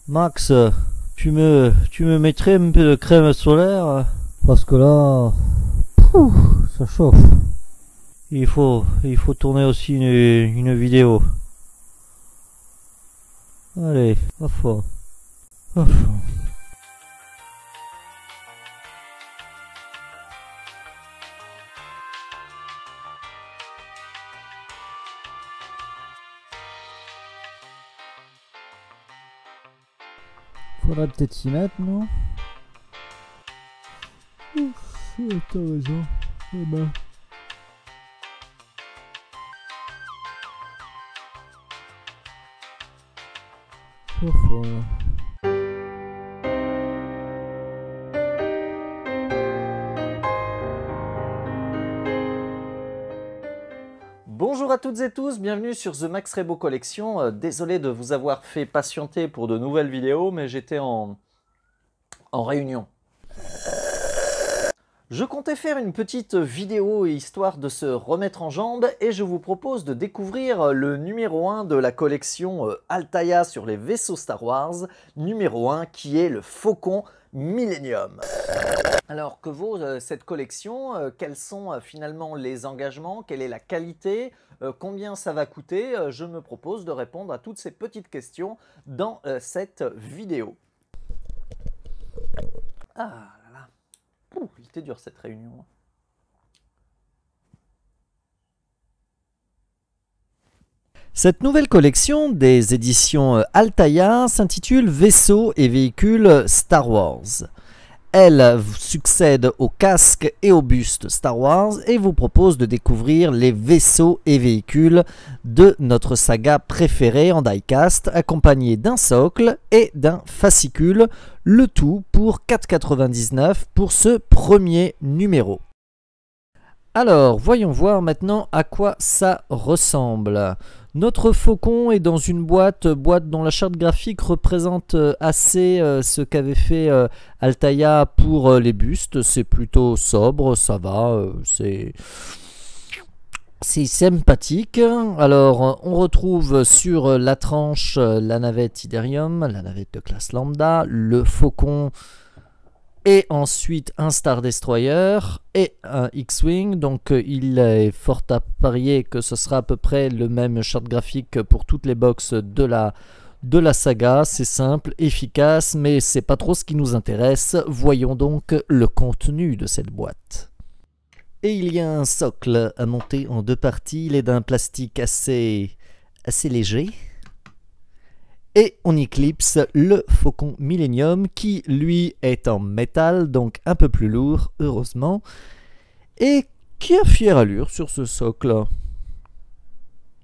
Max, tu me mettrais un peu de crème solaire? Parce que là, pouf, ça chauffe. Il faut tourner aussi une vidéo. Allez, à fond. À fond. Faudrait peut-être s'y mettre, non? Ouf, t'as raison. Eh ben. Voilà. Bonjour à toutes et tous, bienvenue sur The Max Rebo Collection. Désolé de vous avoir fait patienter pour de nouvelles vidéos, mais j'étais en réunion. Je comptais faire une petite vidéo histoire de se remettre en jambes et je vous propose de découvrir le numéro 1 de la collection Altaïa sur les vaisseaux Star Wars, numéro 1 qui est le Faucon Millennium. Alors que vaut cette collection? Quels sont finalement les engagements? Quelle est la qualité? Combien ça va coûter? Je me propose de répondre à toutes ces petites questions dans cette vidéo. Ah là là. Ouh, il était dur cette réunion. Cette nouvelle collection des éditions Altaïa s'intitule Vaisseaux et véhicules Star Wars. Elle succède aux casques et aux bustes Star Wars et vous propose de découvrir les vaisseaux et véhicules de notre saga préférée en diecast, accompagnés d'un socle et d'un fascicule, le tout pour 4,99 € pour ce premier numéro. Alors, voyons voir maintenant à quoi ça ressemble. Notre Faucon est dans une boîte dont la charte graphique représente assez ce qu'avait fait Altaïa pour les bustes. C'est plutôt sobre, ça va, c'est sympathique. Alors, on retrouve sur la tranche la navette Iderium, la navette de classe lambda, le Faucon et ensuite un Star Destroyer et un X-Wing. Donc il est fort à parier que ce sera à peu près le même chart graphique pour toutes les box de la saga. C'est simple, efficace, mais c'est pas trop ce qui nous intéresse. Voyons donc le contenu de cette boîte. Et il y a un socle à monter en deux parties. Il est d'un plastique assez léger. Et on éclipse le Faucon Millennium qui, lui, est en métal, donc un peu plus lourd, heureusement, et qui a fière allure sur ce socle.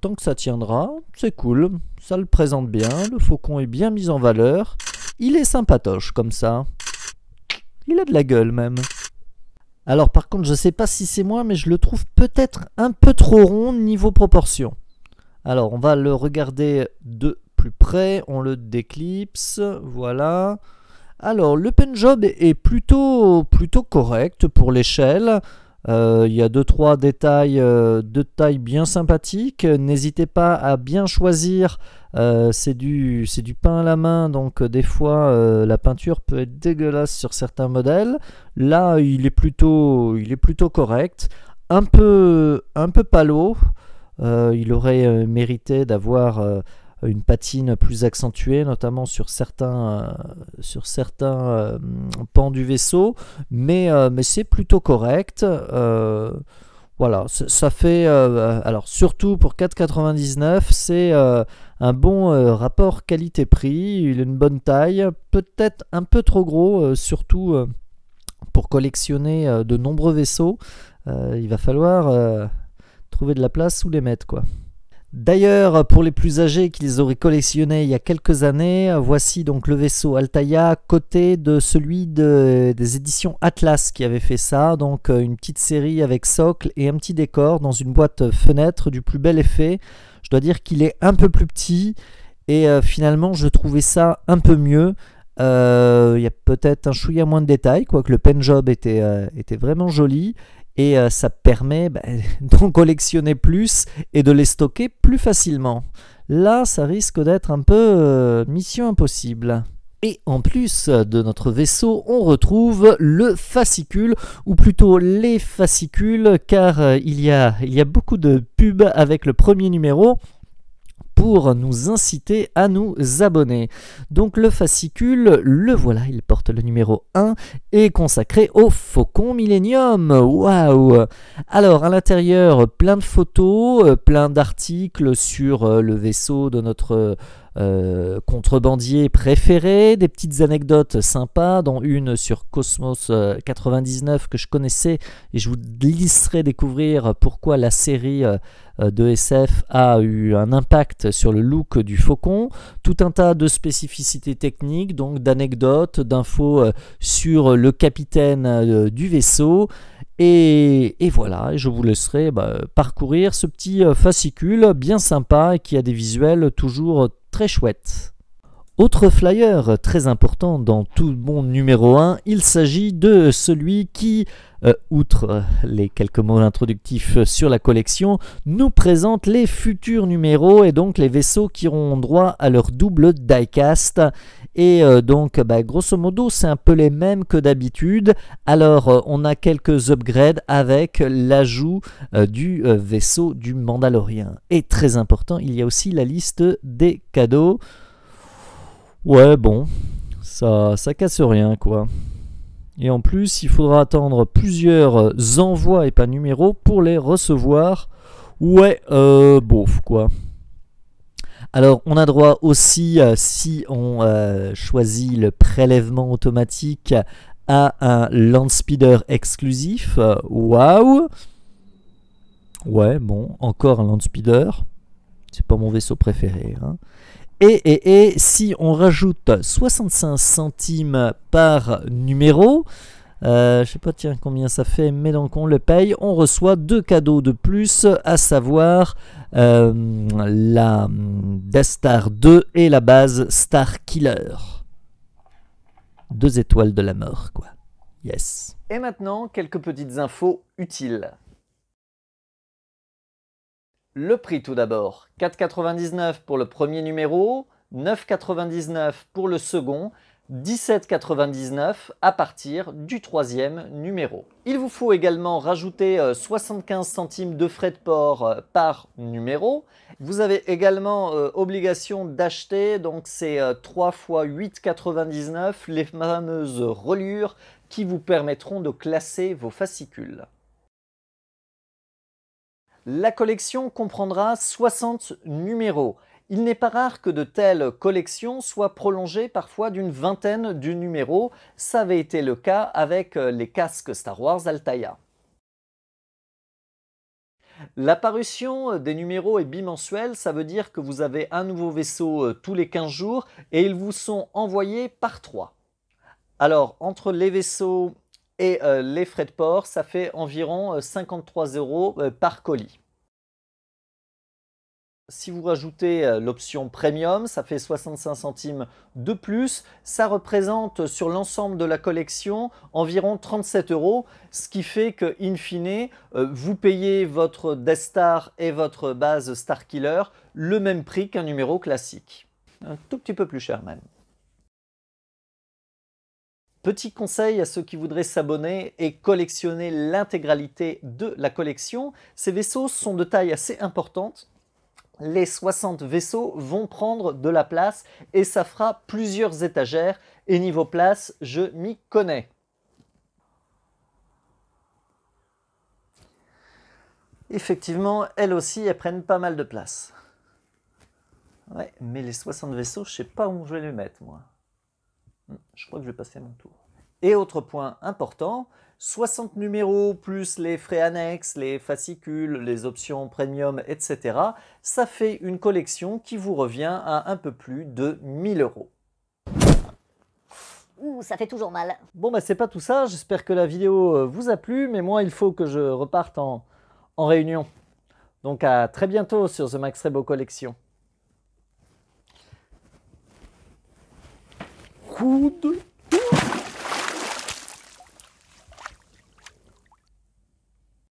Tant que ça tiendra, c'est cool, ça le présente bien, le Faucon est bien mis en valeur, il est sympatoche comme ça, il a de la gueule même. Alors par contre, je sais pas si c'est moi, mais je le trouve peut-être un peu trop rond niveau proportion. Alors on va le regarder de plus près, on le déclipse, voilà. Alors le paint job est plutôt correct pour l'échelle. Il y a 2-3 détails de taille bien sympathiques. N'hésitez pas à bien choisir, c'est du peint à la main, donc des fois la peinture peut être dégueulasse sur certains modèles. Là il est plutôt correct, un peu palo. Il aurait mérité d'avoir une patine plus accentuée, notamment sur certains pans du vaisseau, mais c'est plutôt correct. Voilà, ça fait, alors surtout pour 4,99 €, c'est un bon rapport qualité-prix, il a une bonne taille, peut-être un peu trop gros, surtout pour collectionner de nombreux vaisseaux. Il va falloir trouver de la place où les mettre, quoi. D'ailleurs, pour les plus âgés qui les auraient collectionnés il y a quelques années, voici donc le vaisseau Altaïa à côté de celui des éditions Atlas qui avait fait ça. Donc une petite série avec socle et un petit décor dans une boîte fenêtre du plus bel effet. Je dois dire qu'il est un peu plus petit et finalement je trouvais ça un peu mieux. Il y a peut-être un chouïa moins de détails, quoique le paint job était vraiment joli. Et ça permet d'en collectionner plus et de les stocker plus facilement. Là, ça risque d'être un peu mission impossible. Et en plus de notre vaisseau, on retrouve le fascicule, ou plutôt les fascicules, car il y a beaucoup de pubs avec le premier numéro pour nous inciter à nous abonner. Donc le fascicule, le voilà, il porte le numéro 1 et consacré au Faucon Millenium. Waouh! Alors à l'intérieur, plein de photos, plein d'articles sur le vaisseau de notre contrebandier préféré, des petites anecdotes sympas, dont une sur Cosmos 99 que je connaissais, et je vous laisserai découvrir pourquoi la série de SF a eu un impact sur le look du Faucon. Tout un tas de spécificités techniques, donc d'anecdotes, d'infos sur le capitaine du vaisseau. Et voilà, je vous laisserai parcourir ce petit fascicule bien sympa et qui a des visuels toujours très chouettes. Autre flyer très important dans tout bon numéro 1, il s'agit de celui qui, outre les quelques mots introductifs sur la collection, nous présente les futurs numéros et donc les vaisseaux qui auront droit à leur double diecast. Et donc grosso modo c'est un peu les mêmes que d'habitude. Alors on a quelques upgrades avec l'ajout du vaisseau du Mandalorien. Et très important, il y a aussi la liste des cadeaux. Ouais, bon, ça casse rien, quoi. Et en plus, il faudra attendre plusieurs envois et pas numéros pour les recevoir. Ouais, bof, quoi. Alors, on a droit aussi, si on choisit le prélèvement automatique, à un Landspeeder exclusif. Waouh! Ouais, bon, encore un Landspeeder. C'est pas mon vaisseau préféré, hein. Et si on rajoute 65 centimes par numéro, je sais pas tiens combien ça fait, mais donc on le paye, on reçoit 2 cadeaux de plus, à savoir la Death Star 2 et la base Star Killer. 2 étoiles de la mort, quoi. Yes. Et maintenant, quelques petites infos utiles. Le prix tout d'abord, 4,99 pour le premier numéro, 9,99 pour le second, 17,99 à partir du troisième numéro. Il vous faut également rajouter 75 centimes de frais de port par numéro. Vous avez également obligation d'acheter, donc c'est 3 x 8,99 les fameuses reliures qui vous permettront de classer vos fascicules. La collection comprendra 60 numéros. Il n'est pas rare que de telles collections soient prolongées parfois d'une vingtaine de numéros. Ça avait été le cas avec les casques Star Wars Altaïa. La parution des numéros est bimensuelle, ça veut dire que vous avez un nouveau vaisseau tous les 15 jours et ils vous sont envoyés par 3. Alors, entre les vaisseaux et les frais de port, ça fait environ 53 € par colis. Si vous rajoutez l'option Premium, ça fait 65 centimes de plus. Ça représente sur l'ensemble de la collection environ 37 €, ce qui fait que, in fine, vous payez votre Death Star et votre base Star Killer le même prix qu'un numéro classique. Un tout petit peu plus cher même. Petit conseil à ceux qui voudraient s'abonner et collectionner l'intégralité de la collection, ces vaisseaux sont de taille assez importante. Les 60 vaisseaux vont prendre de la place et ça fera plusieurs étagères. Et niveau place, je m'y connais. Effectivement, elles aussi, elles prennent pas mal de place. Ouais, mais les 60 vaisseaux, je sais pas où je vais les mettre, moi. Je crois que je vais passer mon tour. Et autre point important, 60 numéros plus les frais annexes, les fascicules, les options premium, etc. Ça fait une collection qui vous revient à un peu plus de 1000 €. Ouh, ça fait toujours mal. Bon, c'est pas tout ça. J'espère que la vidéo vous a plu, mais moi, il faut que je reparte en réunion. Donc à très bientôt sur The Max Rebo Collection. Coude.